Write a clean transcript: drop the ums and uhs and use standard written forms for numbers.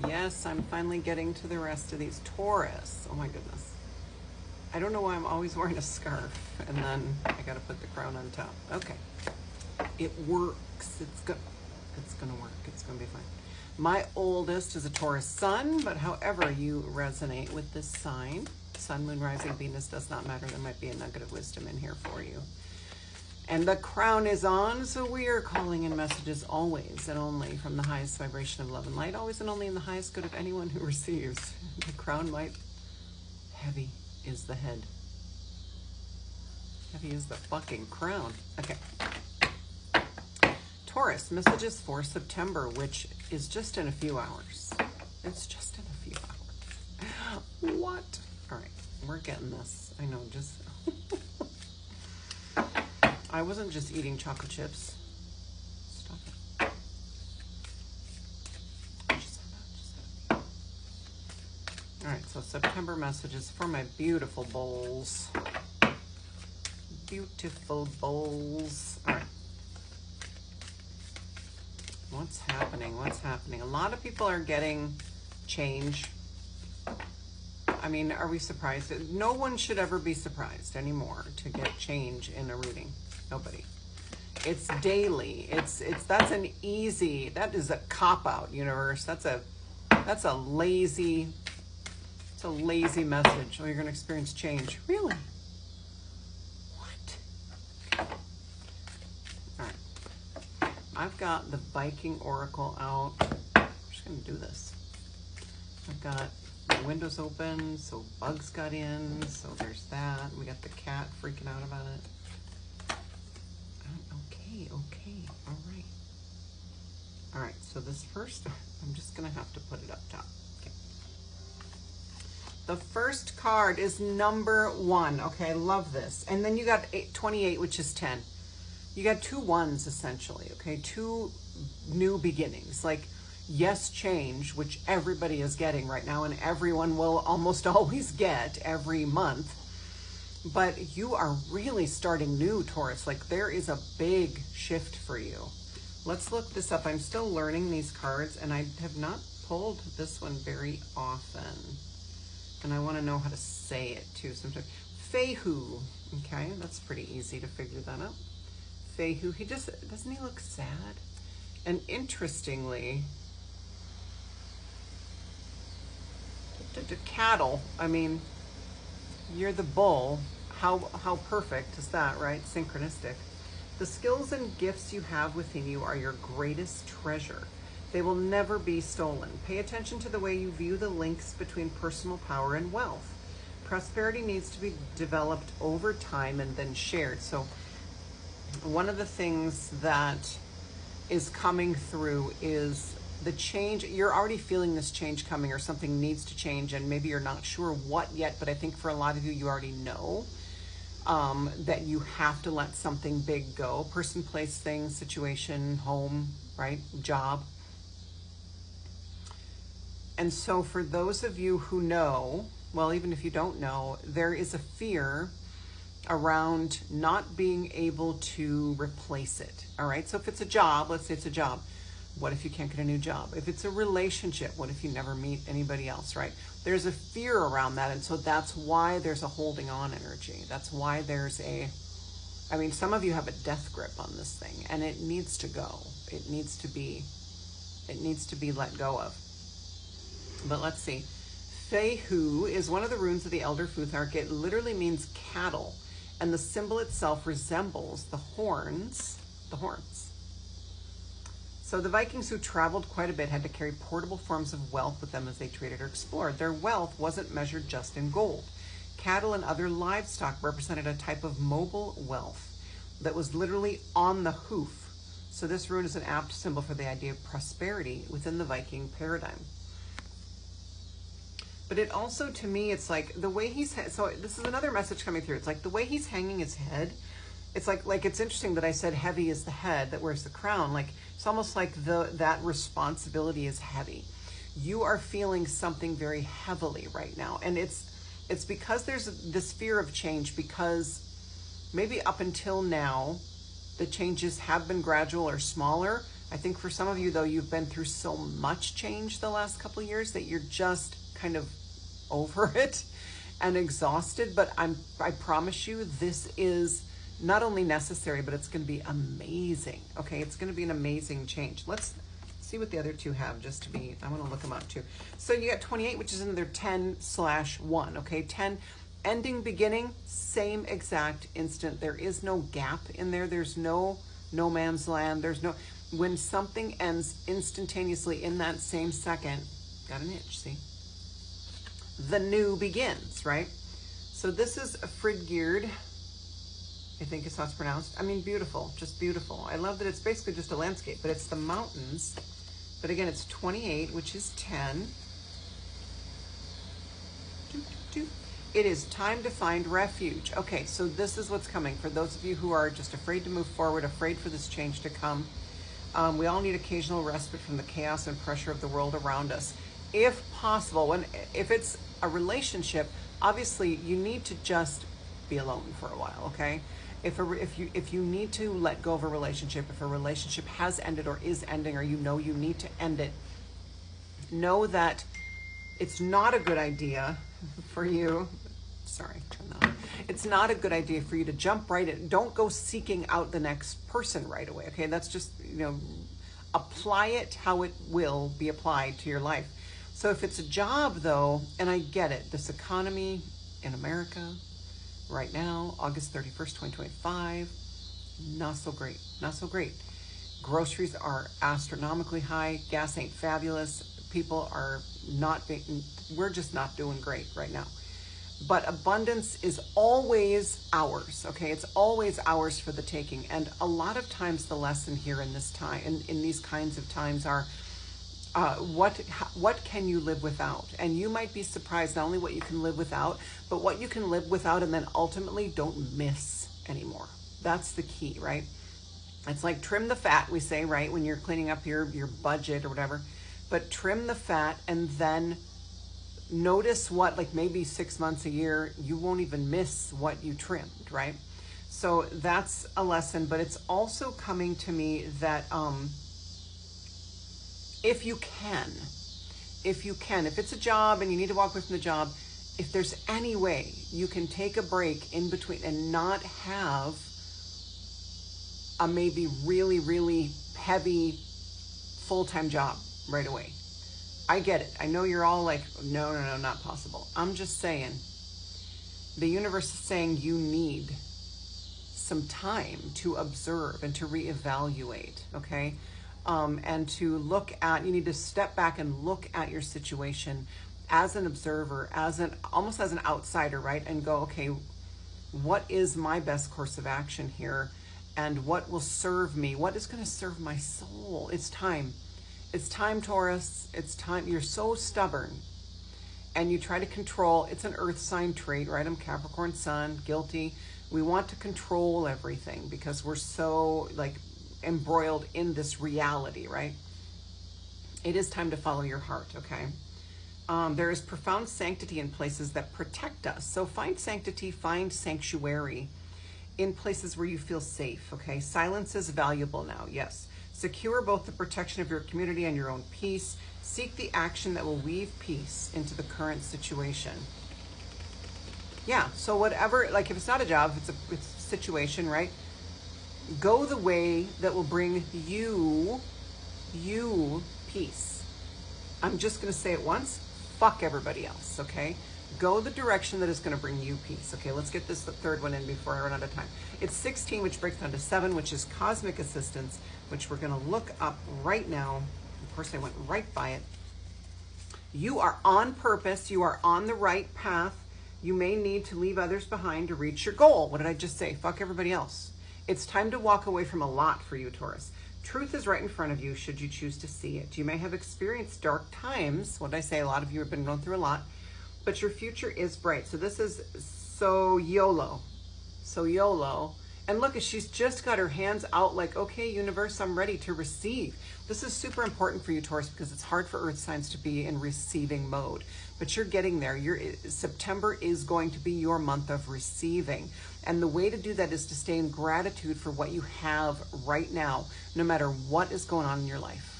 Yes, I'm finally getting to the rest of these. Taurus. Oh my goodness. I don't know why I'm always wearing a scarf and then I gotta put the crown on top. Okay. It works. It's gonna work. It's gonna be fine. My oldest is a Taurus sun, but however you resonate with this sign, sun, moon, rising, Venus, does not matter. There might be a nugget of wisdom in here for you. And the crown is on, so we are calling in messages always and only from the highest vibration of love and light, always and only in the highest good of anyone who receives. The crown might, heavy is the head. Heavy is the fucking crown. Okay. Taurus, messages for September, which is just in a few hours. It's just in a few hours. What? All right, we're getting this. I know, just... I wasn't just eating chocolate chips. Stop it. All right, so September messages for my beautiful bowls. Beautiful bowls. All right. What's happening? What's happening? A lot of people are getting change. I mean, are we surprised? No one should ever be surprised anymore to get change in a reading. Nobody. It's daily. That's an easy, that is a cop-out, universe. That's a lazy, it's a lazy message. Oh, you're gonna experience change. Really? What? All right. I've got the Viking Oracle out. I'm just gonna do this. I've got the windows open, so bugs got in, so there's that. We got the cat freaking out about it. Okay, all right. All right, so this first, I'm just gonna have to put it up top. Okay. The first card is number 1. Okay, I love this. And then you got 28, which is 10. You got 2 ones essentially, okay? 2 new beginnings. Like, yes, change, which everybody is getting right now and everyone will almost always get every month. But you are really starting new, Taurus. Like, there is a big shift for you. Let's look this up. I'm still learning these cards, and I have not pulled this one very often. And I want to know how to say it, too, sometimes. Fehu. Okay, that's pretty easy to figure that out. Fehu. He just, doesn't he look sad? And interestingly, the cattle, I mean... You're the bull. How perfect is that, right? Synchronistic. The skills and gifts you have within you are your greatest treasure. They will never be stolen. Pay attention to the way you view the links between personal power and wealth. Prosperity needs to be developed over time and then shared. So one of the things that is coming through is the change. You're already feeling this change coming, or something needs to change, and maybe you're not sure what yet, but I think for a lot of you, you already know that you have to let something big go. Person, place, thing, situation, home, right? Job. And so for those of you who know, well, even if you don't know, there is a fear around not being able to replace it. All right. So if it's a job, let's say it's a job. What if you can't get a new job? If it's a relationship, what if you never meet anybody else, right? There's a fear around that. And so that's why there's a holding on energy. That's why there's I mean, some of you have a death grip on this thing, and it needs to go. It needs to be let go of. But let's see. Fehu is one of the runes of the Elder Futhark. It literally means cattle, and the symbol itself resembles the horns. So the Vikings, who traveled quite a bit, had to carry portable forms of wealth with them as they traded or explored. Their wealth wasn't measured just in gold. Cattle and other livestock represented a type of mobile wealth that was literally on the hoof. So this rune is an apt symbol for the idea of prosperity within the Viking paradigm. But it also, to me, it's like the way so this is another message coming through. It's like the way he's hanging his head. It's like it's interesting that I said heavy is the head that wears the crown. Like, it's almost like that responsibility is heavy. You are feeling something very heavily right now. And it's because there's this fear of change, because maybe up until now, the changes have been gradual or smaller, I think for some of you, though, you've been through so much change the last couple of years that you're just kind of over it and exhausted. But I promise you, this is not only necessary, but it's going to be amazing. Okay, it's going to be an amazing change. Let's see what the other two have, just to be, I want to look them up too. So you got 28, which is another 10/1. Okay, 10, ending, beginning, same exact instant. There is no gap in there. There's no man's land. There's no, when something ends instantaneously in that same second, got an itch, see? The new begins, right? So this is a Fridgerd, I think is how it's pronounced. I mean, beautiful, just beautiful. I love that it's basically just a landscape, but it's the mountains. But again, it's 28, which is 10. It is time to find refuge. Okay, so this is what's coming. For those of you who are just afraid to move forward, afraid for this change to come, we all need occasional respite from the chaos and pressure of the world around us. If possible, if it's a relationship, obviously you need to just be alone for a while, okay? If you need to let go of a relationship, if a relationship has ended or is ending, or you know you need to end it, know that it's not a good idea for you. Sorry, turn that on. It's not a good idea for you to jump right in. Don't go seeking out the next person right away, okay? That's just, apply it how it will be applied to your life. So if it's a job, though, and I get it, this economy in America right now, August 31st, 2025, not so great, not so great. Groceries are astronomically high. Gas ain't fabulous. People are we're just not doing great right now. But abundance is always ours, okay? It's always ours for the taking. And a lot of times the lesson here in this time, in these kinds of times are, what can you live without? And you might be surprised not only what you can live without, but what you can live without and then ultimately don't miss anymore. That's the key, right? It's like trim the fat, we say, right? When you're cleaning up your budget or whatever. But trim the fat and then notice what, like maybe 6 months, a year, you won't even miss what you trimmed, right? So that's a lesson, but it's also coming to me that if it's a job and you need to walk away from the job, if there's any way you can take a break in between and not have a maybe really, really heavy full-time job right away. I get it. I know you're all like, no, not possible. I'm just saying, the universe is saying you need some time to observe and to reevaluate, okay? And to look at, you need to step back and look at your situation as an observer, almost as an outsider, right? And go, okay, what is my best course of action here? And what will serve me? What is going to serve my soul? It's time. It's time, Taurus. It's time. You're so stubborn and you try to control. It's an earth sign trait, right? I'm Capricorn sun, guilty. We want to control everything because we're so like embroiled in this reality, right? It is time to follow your heart, okay? There is profound sanctity in places that protect us. So find sanctity, find sanctuary in places where you feel safe, okay? Silence is valuable now, yes. Secure both the protection of your community and your own peace. Seek the action that will weave peace into the current situation. Yeah, so whatever, like if it's not a job, it's a situation, right? Go the way that will bring you peace. I'm just going to say it once. Fuck everybody else, okay? Go the direction that is going to bring you peace. Okay, let's get the third one in before I run out of time. It's 16, which breaks down to 7, which is cosmic assistance, which we're going to look up right now. Of course, I went right by it. You are on purpose. You are on the right path. You may need to leave others behind to reach your goal. What did I just say? Fuck everybody else. It's time to walk away from a lot for you, Taurus. Truth is right in front of you should you choose to see it. You may have experienced dark times. What did I say? A lot of you have been going through a lot. But your future is bright. So this is so YOLO. So YOLO. And look, she's just got her hands out like, okay, universe, I'm ready to receive. This is super important for you, Taurus, because it's hard for earth signs to be in receiving mode. But you're getting there. September is going to be your month of receiving. And the way to do that is to stay in gratitude for what you have right now, no matter what is going on in your life.